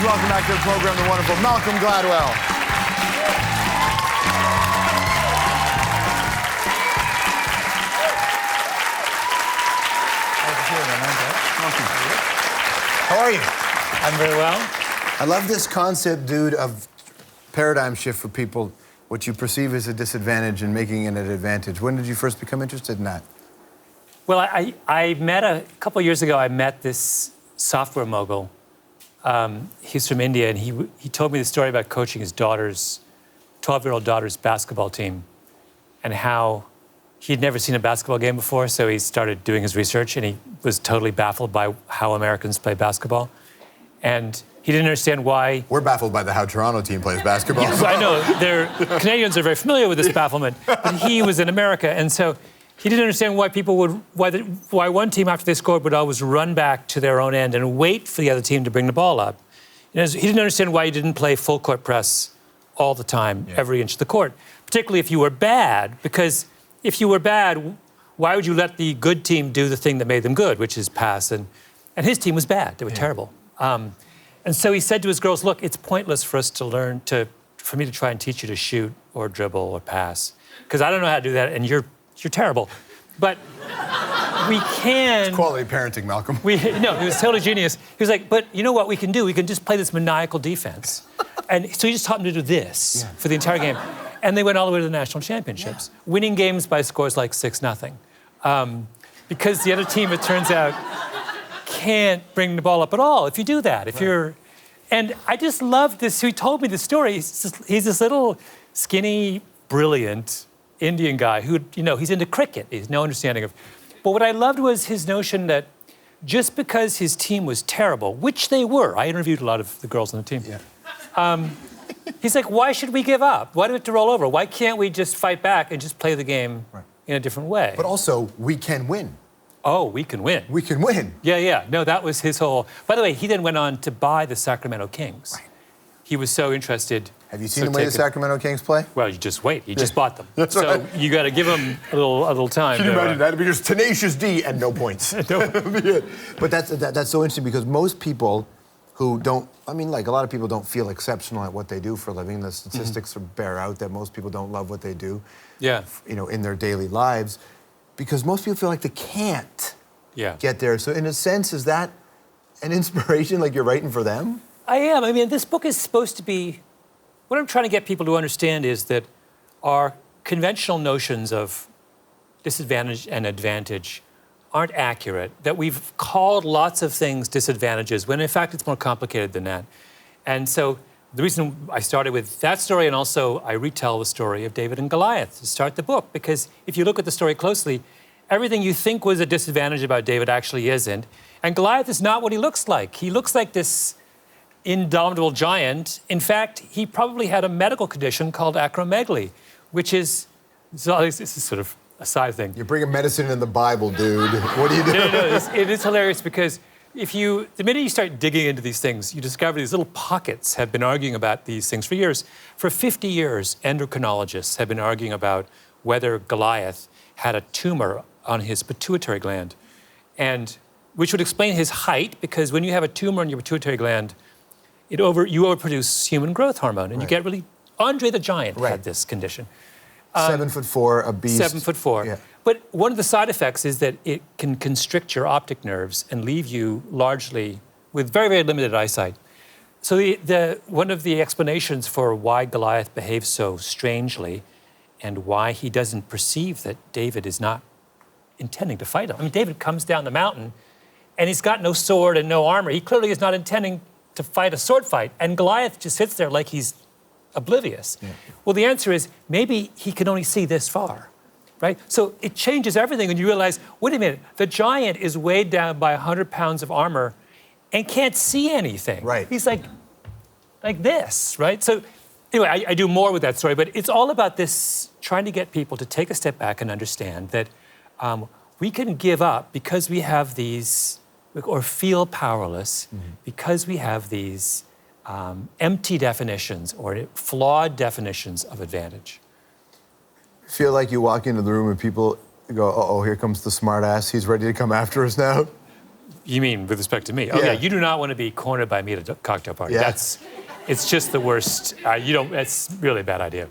welcome back to the program, the wonderful Malcolm Gladwell. How are you? I'm very well. I love this concept, dude, of paradigm shift for people, what you perceive as a disadvantage and making it an advantage. When did you first become interested in that? Well, I met a couple years ago, I met this software mogul. He's from India, and he told me the story about coaching his 12-year-old daughter's basketball team, and how he'd never seen a basketball game before, so he started doing his research, and he was totally baffled by how Americans play basketball. And he didn't understand why... We're baffled by how Toronto team plays basketball. Yes, I know. Canadians are very familiar with this bafflement, but he was in America, and so he didn't understand why people would... Why one team, after they scored, would always run back to their own end and wait for the other team to bring the ball up. He didn't understand why you didn't play full court press all the time, every inch of the court, particularly if you were bad, because if you were bad, why would you let the good team do the thing that made them good, which is pass? And his team was bad. They were terrible. And so he said to his girls, look, it's pointless for us to for me to try and teach you to shoot or dribble or pass, because I don't know how to do that, and you're terrible. But we can... It's quality parenting, Malcolm. No, he was totally genius. He was like, but you know what we can do? We can just play this maniacal defense. And so he just taught them to do this for the entire game. And they went all the way to the national championships, winning games by scores like 6-0. Because the other team, it turns out, can't bring the ball up at all if you do that. If you're... And I just loved this. He told me the story. He's this little, skinny, brilliant Indian guy who, he's into cricket. He has no understanding of... But what I loved was his notion that just because his team was terrible, which they were, I interviewed a lot of the girls on the team, he's like, why should we give up? Why do we have to roll over? Why can't we just fight back and just play the game in a different way? But also, we can win. Oh, we can win. We can win. Yeah. No, that was his whole... By the way, he then went on to buy the Sacramento Kings. Right. He was so interested... Have you seen the way the Sacramento Kings play? Well, you just wait. You just bought them. That's so right. You got to give them a little time. Can you imagine that? It'd be just tenacious D and no points. But that's so interesting, because most people who don't... I mean, like, a lot of people don't feel exceptional at what they do for a living. The statistics bear out that most people don't love what they do, in their daily lives, because most people feel like they can't get there. So in a sense, is that an inspiration, like you're writing for them? I am. I mean, this book is supposed to be... What I'm trying to get people to understand is that our conventional notions of disadvantage and advantage aren't accurate, that we've called lots of things disadvantages, when in fact it's more complicated than that. And so the reason I started with that story, and also I retell the story of David and Goliath to start the book, because if you look at the story closely, everything you think was a disadvantage about David actually isn't. And Goliath is not what he looks like. He looks like this indomitable giant. In fact, he probably had a medical condition called acromegaly, which is, this is sort of a side thing. You're bringing medicine in the Bible, dude. What are you doing? No, it is hilarious, because the minute you start digging into these things, you discover these little pockets have been arguing about these things for years. For 50 years, endocrinologists have been arguing about whether Goliath had a tumor on his pituitary gland, and which would explain his height, because when you have a tumor on your pituitary gland, you overproduce human growth hormone, and you get really... Andre the Giant had this condition. 7'4", a beast. 7'4". Yeah. But one of the side effects is that it can constrict your optic nerves and leave you largely with very, very limited eyesight. So one of the explanations for why Goliath behaves so strangely and why he doesn't perceive that David is not intending to fight him. I mean, David comes down the mountain, and he's got no sword and no armor. He clearly is not intending to fight a sword fight, and Goliath just sits there like he's oblivious. Yeah. Well, the answer is maybe he can only see this far, right? So it changes everything, and you realize, wait a minute, the giant is weighed down by 100 pounds of armor and can't see anything. Right. He's like this, right? So anyway, I do more with that story, but it's all about this, trying to get people to take a step back and understand that we can give up because we have these, or feel powerless because we have these empty definitions or flawed definitions of advantage. Feel like you walk into the room and people go, uh-oh, here comes the smart ass. He's ready to come after us now? You mean with respect to me? Oh, yeah. You do not want to be cornered by me at a cocktail party. Yeah. It's just the worst. It's really a bad idea.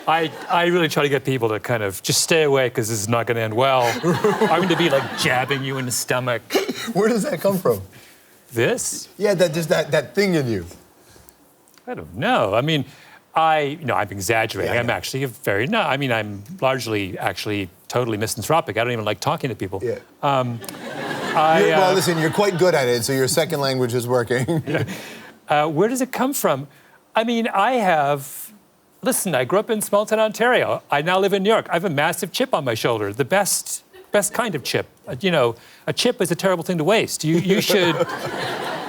I really try to get people to kind of just stay away because this is not going to end well. I'm going to be like jabbing you in the stomach. Where does that come from? This? Yeah, that thing in you. I don't know. I mean, I'm exaggerating. Yeah, I'm actually I'm largely actually totally misanthropic. I don't even like talking to people. Yeah. Well, listen, you're quite good at it, so your second language is working. Where does it come from? I mean, listen, I grew up in small town Ontario. I now live in New York. I have a massive chip on my shoulder, the best kind of chip. A chip is a terrible thing to waste. You should,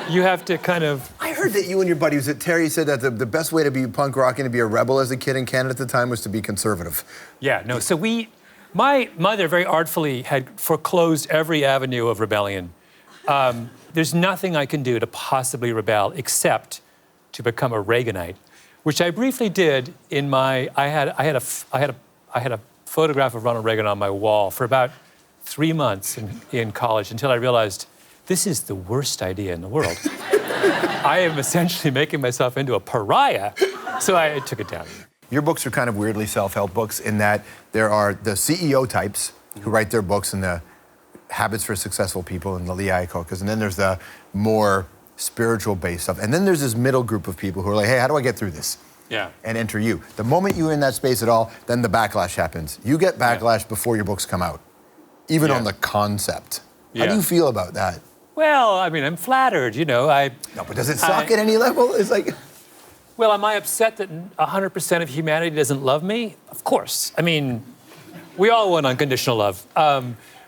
you have to kind of... I heard that you and your buddy, Terry, said that the best way to be punk rock and to be a rebel as a kid in Canada at the time was to be conservative. Yeah, no, so my mother very artfully had foreclosed every avenue of rebellion. There's nothing I can do to possibly rebel except to become a Reaganite, which I briefly did in my. I had a photograph of Ronald Reagan on my wall for about 3 months in college until I realized this is the worst idea in the world. I am essentially making myself into a pariah, so I took it down. Your books are kind of weirdly self-help books in that there are the CEO types who write their books and the Habits for Successful People and the Lee Iacocca's, and then there's the more spiritual-based stuff. And then there's this middle group of people who are like, hey, how do I get through this? Yeah. And enter you. The moment you're in that space at all, then the backlash happens. You get backlash before your books come out, even on the concept. How do you feel about that? Well, I mean, I'm flattered, No, but does it suck at any level? It's like... Well, am I upset that 100% of humanity doesn't love me? Of course. I mean, we all want unconditional love.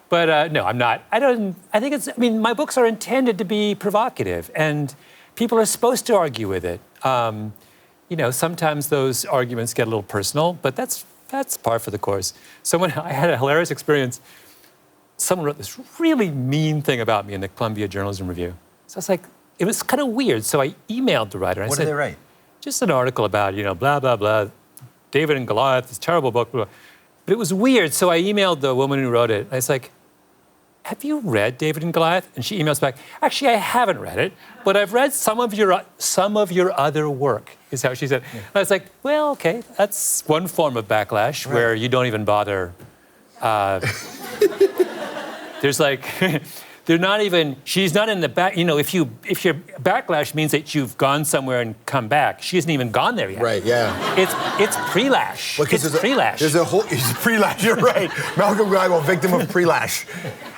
But no, I'm not. My books are intended to be provocative, and people are supposed to argue with it. Sometimes those arguments get a little personal, but that's par for the course. I had a hilarious experience. Someone wrote this really mean thing about me in the Columbia Journalism Review. So I was like, it was kind of weird. So I emailed the writer. What did they write? Just an article about, blah, blah, blah. David and Goliath, this terrible book. Blah. But it was weird. So I emailed the woman who wrote it. I was like, have you read David and Goliath? And she emails back, actually, I haven't read it, but I've read some of your other work, is how she said. Yeah. And I was like, well, okay, that's one form of backlash where you don't even bother. There's like, she's not in the back, if your backlash means that you've gone somewhere and come back, she hasn't even gone there yet. Right, yeah. It's pre-lash. Well, it's pre-lash. There's a whole, it's pre-lash, you're right. Malcolm Gladwell, victim of pre-lash.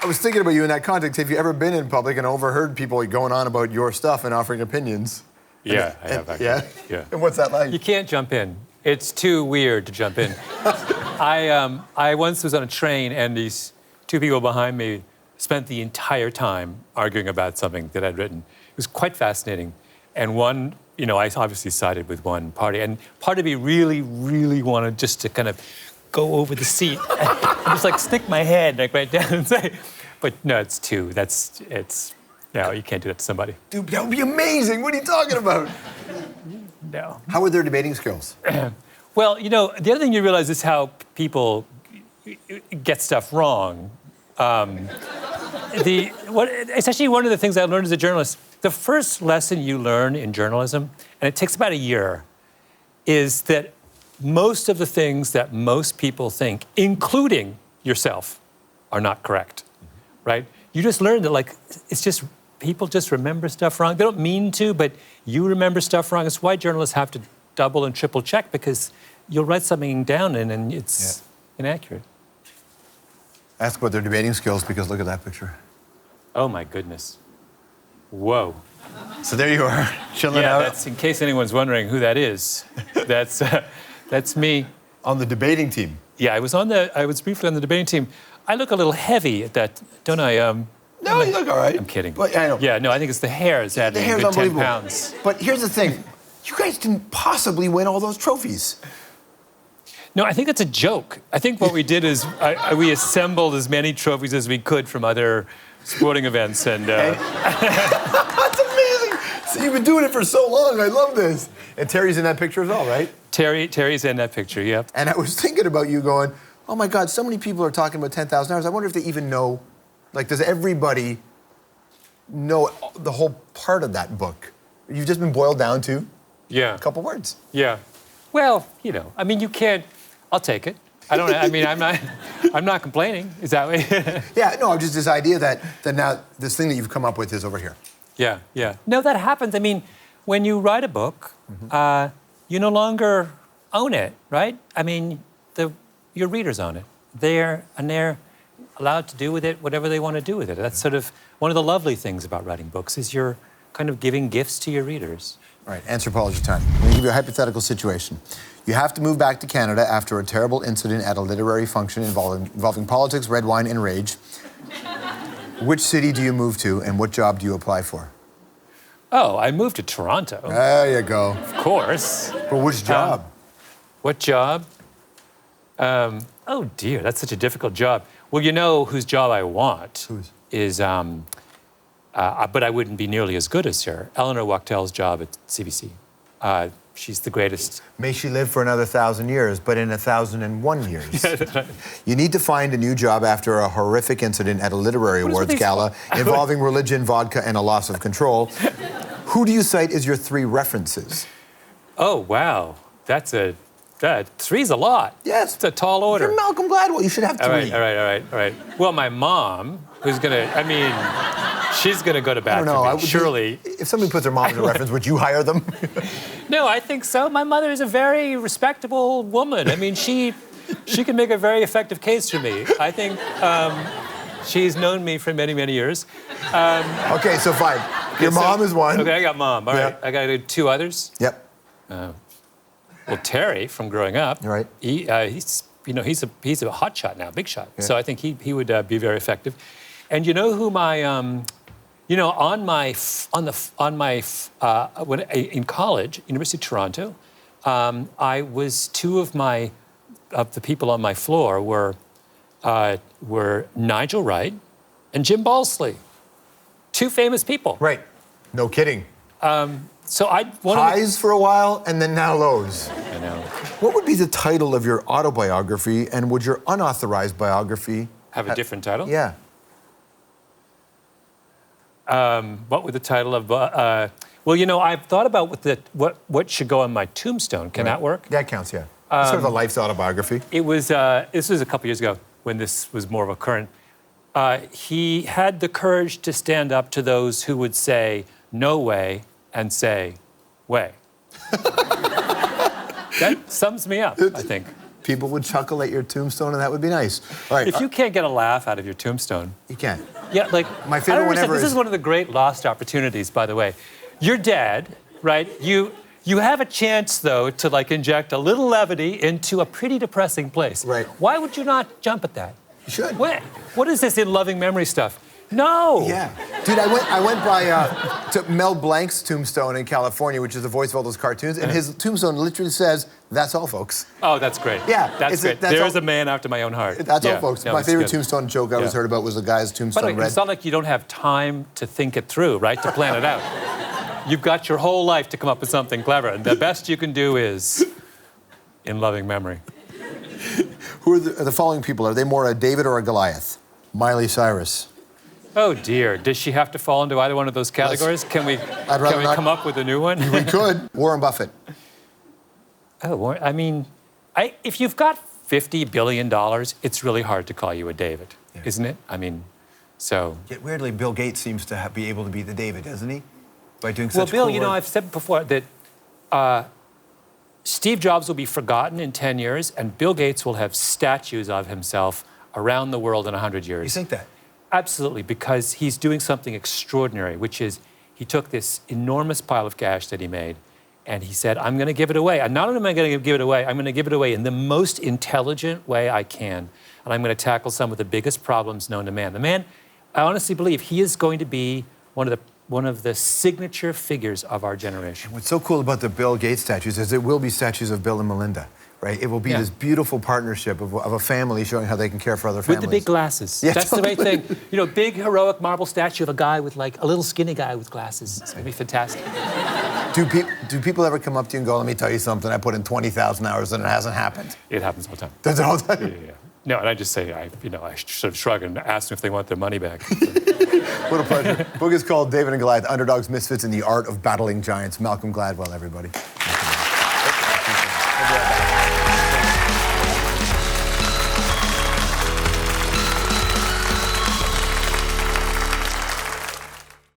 I was thinking about you in that context. Have you ever been in public and overheard people going on about your stuff and offering opinions? Yeah, I have actually. Yeah? And what's that like? You can't jump in. It's too weird to jump in. I once was on a train and these two people behind me spent the entire time arguing about something that I'd written. It was quite fascinating. And one, I obviously sided with one party. And part of me really, really wanted just to kind of go over the seat and just like stick my head right down and say, but no, it's two. No, you can't do that to somebody. Dude, that would be amazing. What are you talking about? No. How are their debating skills? Well, the other thing you realize is how people get stuff wrong. It's actually one of the things I learned as a journalist. The first lesson you learn in journalism, and it takes about a year, is that most of the things that most people think, including yourself, are not correct, right? You just learn that, it's just, people just remember stuff wrong. They don't mean to, but you remember stuff wrong. It's why journalists have to double and triple check, because you'll write something down and it's inaccurate. Ask about their debating skills, because look at that picture. Oh, my goodness. Whoa. So there you are, chilling out. That's, in case anyone's wondering who that is, that's me. On the debating team? Yeah, I was briefly on the debating team. I look a little heavy at that, don't I? No, you look all right. I'm kidding. But, I know. Yeah, no, I think it's the hair is adding a good 10 pounds. But here's the thing. You guys didn't possibly win all those trophies. No, I think that's a joke. I think what we did is we assembled as many trophies as we could from other sporting events. And That's amazing. So you've been doing it for so long. I love this. And Terry's in that picture as well, right? Terry's in that picture, yeah. And I was thinking about you going, oh my God, so many people are talking about 10,000 hours. I wonder if they even know, does everybody know the whole part of that book. You've just been boiled down to Yeah. a couple words. Yeah. Well, you know, I mean, you can't. I'll take it. I'm not complaining. Is that way? Yeah, no, just this idea that now this thing that you've come up with is over here. Yeah, yeah. No, that happens. I mean, when you write a book, you no longer own it, right? I mean, your readers own it. They're allowed to do with it whatever they want to do with it. That's sort of one of the lovely things about writing books is you're kind of giving gifts to your readers. All right, anthropology time. I'm going to give you a hypothetical situation. You have to move back to Canada after a terrible incident at a literary function involving politics, red wine, and rage. Which city do you move to, and what job do you apply for? Oh, I moved to Toronto. There you go. Of course. But which job? What job? Oh dear, that's such a difficult job. Well, you know whose job I want is, but I wouldn't be nearly as good as her. Eleanor Wachtel's job at CBC. She's the greatest. May she live for another 1,000 years, but in 1,001 years. You need to find a new job after a horrific incident at a literary awards gala involving religion, vodka, and a loss of control. Who do you cite as your 3 references? Oh, wow. Three's a lot. Yes. It's a tall order. You're Malcolm Gladwell. You should have 3. All right. Well, my mom, she's gonna go to bat for me, surely. If somebody puts their mom as a reference, would you hire them? No, I think so. My mother is a very respectable woman. I mean, she can make a very effective case for me. I think she's known me for many, many years. Okay, so fine. Your mom is one. Okay, I got mom. All right, I got to do 2 others. Yep. Well, Terry from growing up. Right. He's a hot shot now, big shot. Yeah. So I think he would be very effective. And you know who my when in college, University of Toronto, I was 2 of the people on my floor were Nigel Wright and Jim Balsley, 2 famous people. Right. No kidding. So highs for a while and then now lows. I know. What would be the title of your autobiography, and would your unauthorized biography have a different title? Yeah. What would the title of? Well, you know, I've thought about what should go on my tombstone. Can that work? That counts, yeah. Sort of a life's autobiography. It was. This was a couple years ago when this was more of a current. He had the courage to stand up to those who would say no way and say way. That sums me up, I think. People would chuckle at your tombstone, and that would be nice. All right. If you can't get a laugh out of your tombstone, you can't. Yeah, like my favorite one ever. This is one of the great lost opportunities, by the way. You're dead, right? You have a chance though to like inject a little levity into a pretty depressing place. Right. Why would you not jump at that? You should. What is this in loving memory stuff? No. Yeah, dude, I went by to Mel Blanc's tombstone in California, which is the voice of all those cartoons, and his tombstone literally says, "That's all, folks." Oh, that's great. Yeah, that's great. There's a man after my own heart. That's all, folks. No, my favorite tombstone joke I always heard about was the guy's tombstone read. It's not like you don't have time to think it through, right? To plan it out. You've got your whole life to come up with something clever, and the best you can do is in loving memory. Who are the following people? Are they more a David or a Goliath? Miley Cyrus. Oh dear, does she have to fall into either one of those categories? Can we come up with a new one? We could. Warren Buffett. Oh, I mean, if you've got $50 billion, it's really hard to call you a David, isn't it? I mean, so. Yet weirdly, Bill Gates seems to be able to be the David, doesn't he? By doing such Well, Bill, cool you know, work. I've said before that Steve Jobs will be forgotten in 10 years, and Bill Gates will have statues of himself around the world in 100 years. You think that? Absolutely, because he's doing something extraordinary, which is he took this enormous pile of cash that he made, and he said, I'm going to give it away. And not only am I going to give it away, I'm going to give it away in the most intelligent way I can. And I'm going to tackle some of the biggest problems known to man. The man, I honestly believe, he is going to be one of the signature figures of our generation. What's so cool about the Bill Gates statues is it will be statues of Bill and Melinda. Right? It will be this beautiful partnership of a family showing how they can care for other families. With the big glasses. Yeah, that's totally. The right thing. You know, big, heroic marble statue of a guy with, like, a little skinny guy with glasses. It's going to be fantastic. Do people ever come up to you and go, let me tell you something, I put in 20,000 hours and it hasn't happened? It happens all the time. Does it all the time? Yeah. No, and I just say, I sort of shrug and ask them if they want their money back. What a pleasure. Book is called David and Goliath, Underdogs, Misfits, and the Art of Battling Giants. Malcolm Gladwell, everybody.